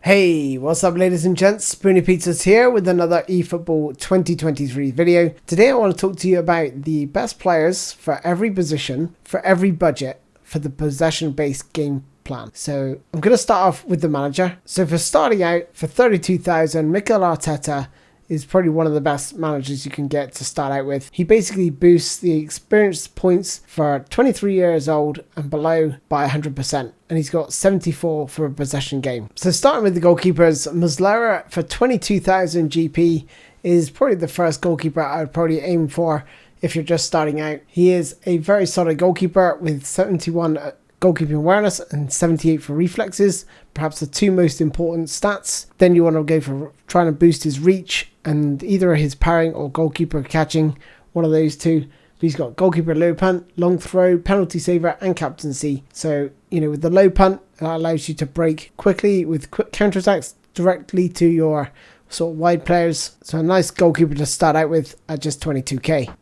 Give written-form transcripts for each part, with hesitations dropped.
Hey, what's up ladies and gents, SpoonyPizzas here with another eFootball 2023 video. Today I want to talk to you about the best players for every position, for every budget, for the possession-based game plan. So I'm going to start off with the manager. So for starting out, for 32,000, Mikel Arteta is probably one of the best managers you can get to start out with. He basically boosts the experience points for 23 years old and below by 100%. And he's got 74 for a possession game. So starting with the goalkeepers, Muslera for 22,000 GP is probably the first goalkeeper I would probably aim for if you're just starting out. He is a very solid goalkeeper with 71 goalkeeping awareness and 78 for reflexes, perhaps the two most important stats. Then you want to go for trying to boost his reach and either his parrying or goalkeeper catching, one of those two. But he's got goalkeeper low punt, long throw, penalty saver and captaincy. So, you know, with the low punt, that allows you to break quickly with quick counterattacks directly to your sort of wide players. So a nice goalkeeper to start out with at just 22k.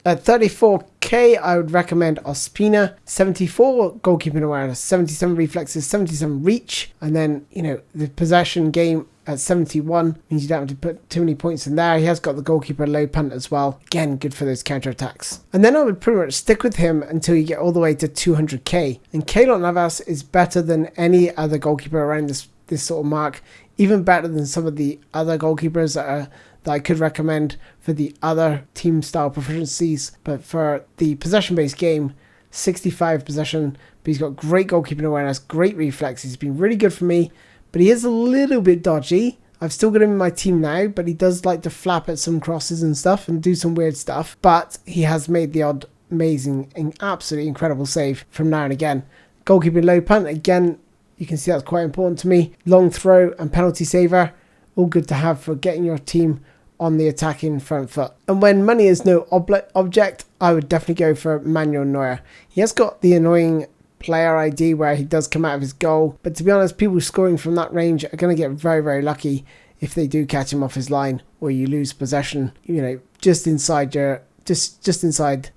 At 34k, I would recommend Ospina. 74 goalkeeping awareness, 77 reflexes, 77 reach. And then, you know, the possession game at 71 means you don't have to put too many points in there. He has got the goalkeeper low punt as well. Again, good for those counterattacks. And then I would pretty much stick with him until you get all the way to 200k. And Keylor Navas is better than any other goalkeeper around this sort of mark. Even better than some of the other goalkeepers that I could recommend for the other team style proficiencies. But for the possession based game, 65 possession, but he's got great goalkeeping awareness, great reflexes. He's been really good for me, but he is a little bit dodgy. I've still got him in my team now, but he does like to flap at some crosses and stuff and do some weird stuff. But he has made the odd amazing and absolutely incredible save from now and again. Goalkeeping low punt, again, you can see that's quite important to me. Long throw and penalty saver, all good to have for getting your team on the attacking front foot. And when money is no object, I would definitely go for Manuel Neuer. He has got the annoying player ID where he does come out of his goal, but to be honest, people scoring from that range are going to get very, very lucky if they do catch him off his line or you lose possession, you know, just inside your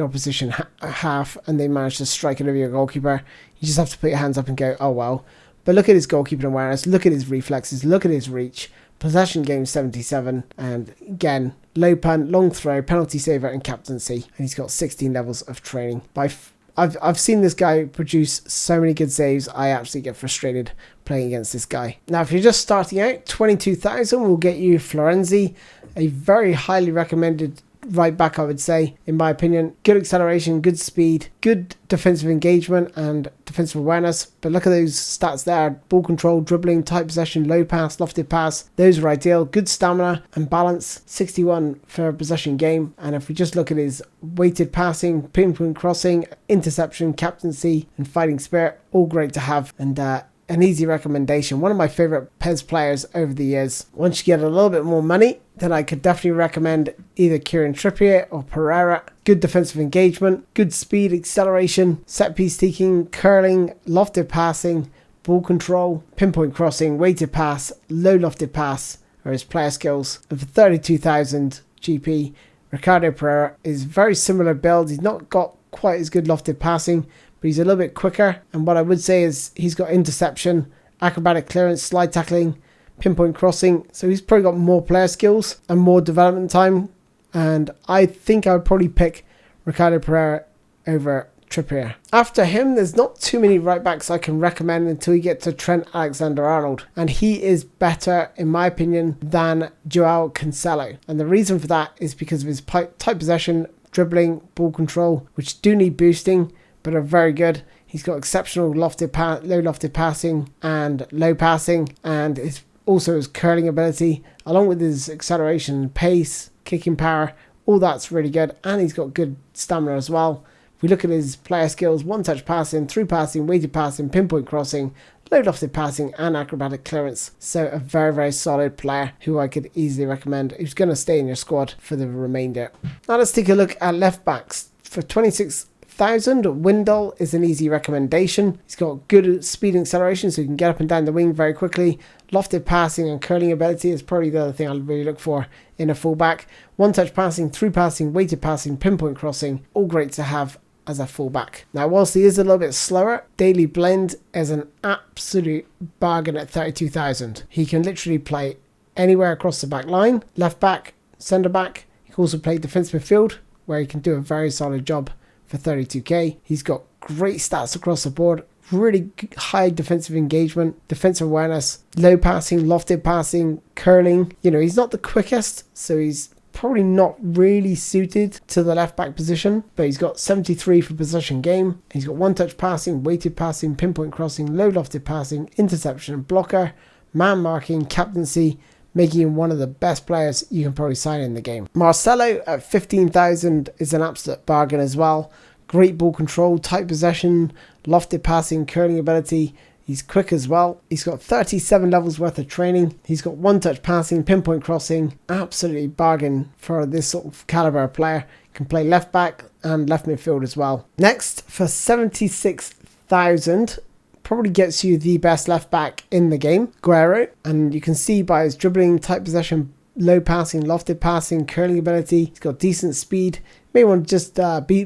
opposition half, and they manage to strike it over your goalkeeper. You just have to put your hands up and go, oh well. But look at his goalkeeping awareness, look at his reflexes, look at his reach. Possession game 77, and again, low punt, long throw, penalty saver and captaincy. And he's got 16 levels of training. I've seen this guy produce so many good saves, I absolutely get frustrated playing against this guy. Now, if you're just starting out, 22,000 will get you Florenzi, a very highly recommended right back, I would say, in my opinion. Good acceleration, good speed, good defensive engagement and defensive awareness. But look at those stats there. Ball control, dribbling, tight possession, low pass, lofted pass. Those are ideal. Good stamina and balance. 61 for a possession game. And if we just look at his weighted passing, pinpoint crossing, interception, captaincy and fighting spirit, all great to have. And an easy recommendation. One of my favorite PES players over the years. Once you get a little bit more money, then I could definitely recommend either Kieran Trippier or Pereira. Good defensive engagement, good speed, acceleration, set piece taking, curling, lofted passing, ball control, pinpoint crossing, weighted pass, low lofted pass are his player skills. And for 32,000 GP, Ricardo Pereira is very similar build. He's not got quite as good lofted passing, but he's a little bit quicker. And what I would say is he's got interception, acrobatic clearance, slide tackling, pinpoint crossing. So he's probably got more player skills and more development time. And I think I would probably pick Ricardo Pereira over Trippier. After him, there's not too many right backs I can recommend until you get to Trent Alexander-Arnold. And he is better, in my opinion, than Joao Cancelo. And the reason for that is because of his tight possession, dribbling, ball control, which do need boosting, but are very good. He's got exceptional low lofted passing and low passing, and his also his curling ability, along with his acceleration, pace, kicking power, all that's really good. And he's got good stamina as well. If we look at his player skills, one-touch passing, through passing, weighted passing, pinpoint crossing, low lofted passing and acrobatic clearance. So a very, very solid player who I could easily recommend, who's going to stay in your squad for the remainder. Now let's take a look at left backs. For 26,000, Windle is an easy recommendation. He's got good speed and acceleration, so you can get up and down the wing very quickly. Lofted passing and curling ability is probably the other thing I'll really look for in a fullback. One touch passing, through passing, weighted passing, pinpoint crossing, all great to have as a fullback. Now, whilst he is a little bit slower, Daily Blend is an absolute bargain at 32,000. He can literally play anywhere across the back line, left back, centre back. He can also play defensive midfield, where he can do a very solid job for 32k. He's got great stats across the board, really high defensive engagement, defensive awareness, low passing, lofted passing, curling. You know, he's not the quickest, so he's probably not really suited to the left back position, but he's got 73 for possession game. He's got one touch passing, weighted passing, pinpoint crossing, low lofted passing, interception, blocker, man marking, captaincy, making him one of the best players you can probably sign in the game. Marcelo at 15,000 is an absolute bargain as well. Great ball control, tight possession, lofted passing, curling ability. He's quick as well. He's got 37 levels worth of training. He's got one touch passing, pinpoint crossing. Absolutely bargain for this sort of caliber player. Can play left back and left midfield as well. Next, for 76,000, probably gets you the best left back in the game, Guerrero. And you can see by his dribbling, tight possession, low passing, lofted passing, curling ability. He's got decent speed. May want to just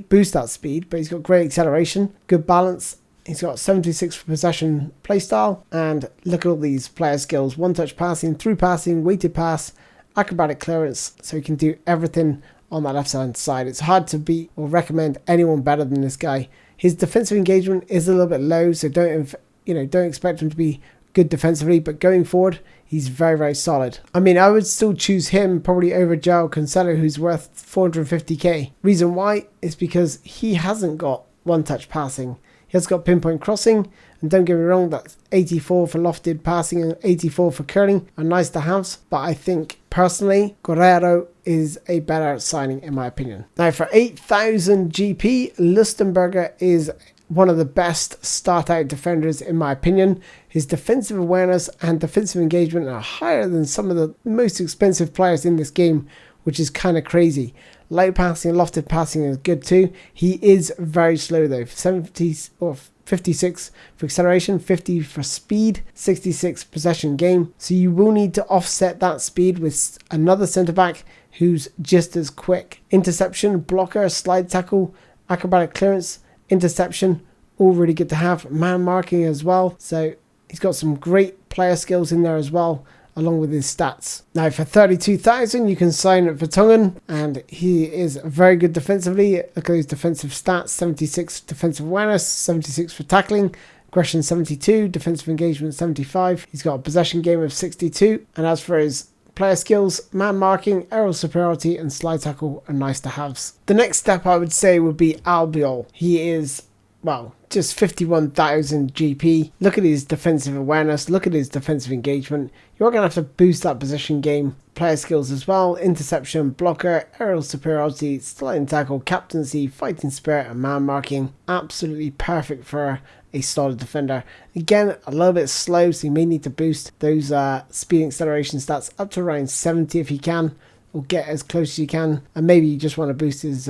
boost that speed, but he's got great acceleration, good balance. He's got 76 for possession playstyle, and look at all these player skills: one touch passing, through passing, weighted pass, acrobatic clearance. So he can do everything on that left hand side. It's hard to beat or recommend anyone better than this guy. His defensive engagement is a little bit low, so don't expect him to be good defensively, but going forward, he's very, very solid. I mean, I would still choose him probably over João Cancelo, who's worth 450k. Reason why is because he hasn't got one touch passing. He has got pinpoint crossing, and don't get me wrong, that's 84 for lofted passing and 84 for curling are nice to have, but I think personally Guerrero is a better signing in my opinion. Now for 8,000 GP, Lustenberger is one of the best start out defenders in my opinion. His defensive awareness and defensive engagement are higher than some of the most expensive players in this game, which is kind of crazy. Low passing and lofted passing is good too. He is very slow though. 70 or 56 for acceleration, 50 for speed, 66 possession game. So you will need to offset that speed with another centre back who's just as quick. Interception, blocker, slide tackle, acrobatic clearance, interception, all really good to have. Man marking as well. So he's got some great player skills in there as well, along with his stats. Now for 32,000 you can sign Vertonghen, and he is very good defensively. Look at his defensive stats: 76 defensive awareness, 76 for tackling, aggression 72, defensive engagement 75. He's got a possession game of 62, and as for his player skills, man marking, aerial superiority and slide tackle are nice to haves. The next step I would say would be Albiol. He is, well, just 51,000 GP. Look at his defensive awareness, look at his defensive engagement. You're going to have to boost that position game. Player skills as well: interception, blocker, aerial superiority, sliding tackle, captaincy, fighting spirit and man marking. Absolutely perfect for a solid defender. Again, a little bit slow, so you may need to boost those speed and acceleration stats up to around 70 if you can, or get as close as you can. And maybe you just want to boost his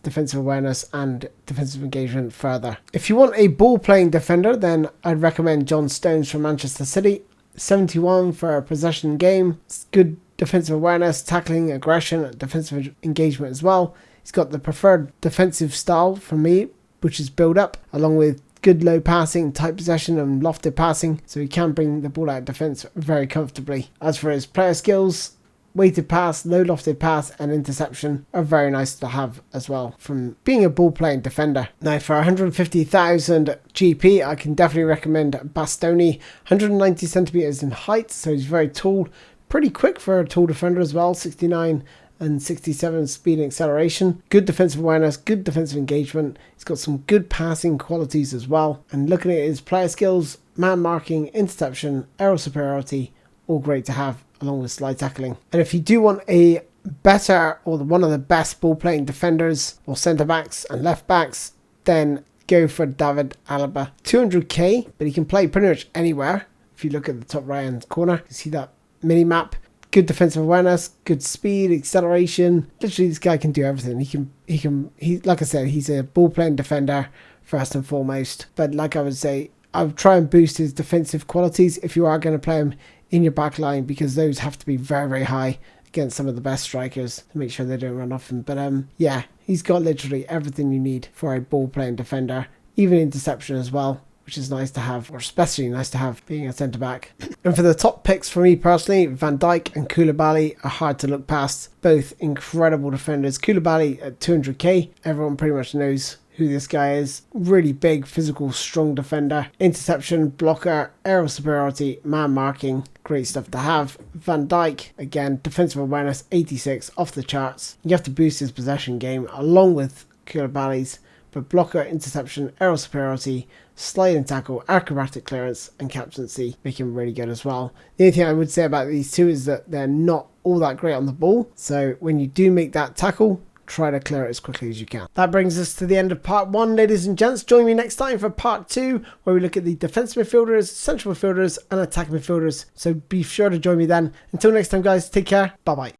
defensive awareness and defensive engagement further. If you want a ball playing defender, then I'd recommend John Stones from Manchester City. 71 for a possession game, good defensive awareness, tackling, aggression, defensive engagement as well. He's got the preferred defensive style for me, which is build up, along with good low passing, tight possession and lofted passing, so he can bring the ball out of defence very comfortably. As for his player skills, weighted pass, low lofted pass and interception are very nice to have as well from being a ball playing defender. Now for 150,000 GP, I can definitely recommend Bastoni. 190 centimeters in height, so he's very tall, pretty quick for a tall defender as well. 69 and 67 speed and acceleration, good defensive awareness, good defensive engagement. He's got some good passing qualities as well, and looking at his player skills, man marking, interception, aerial superiority, all great to have, along with slide tackling. And if you do want a better or one of the best ball playing defenders or centre backs and left backs, then go for David Alaba. 200k, but he can play pretty much anywhere. If you look at the top right hand corner, you see that mini map. Good defensive awareness, good speed, acceleration. Literally, this guy can do everything. He like I said, he's a ball playing defender first and foremost. But like I would say, I would try and boost his defensive qualities if you are going to play him in your back line, because those have to be very, very high. against some of the best strikers to make sure they don't run off him. But yeah, he's got literally everything you need for a ball playing defender, even interception as well, which is nice to have, or especially nice to have being a centre back. And for the top picks for me personally, Van Dijk and Koulibaly are hard to look past. Both incredible defenders. Koulibaly at 200k, everyone pretty much knows who this guy is. Really big, physical, strong defender. Interception, blocker, aerial superiority, man marking. Great stuff to have. Van Dijk, again, defensive awareness, 86, off the charts. You have to boost his possession game along with Koulibaly's, but blocker, interception, aerial superiority, sliding tackle, acrobatic clearance, and captaincy make him really good as well. The only thing I would say about these two is that they're not all that great on the ball. So when you do make that tackle, try to clear it as quickly as you can. That brings us to the end of part 1, ladies and gents. Join me next time for part 2, where we look at the defensive midfielders, central midfielders, and attacking midfielders. So be sure to join me then. Until next time, guys, take care. Bye-bye.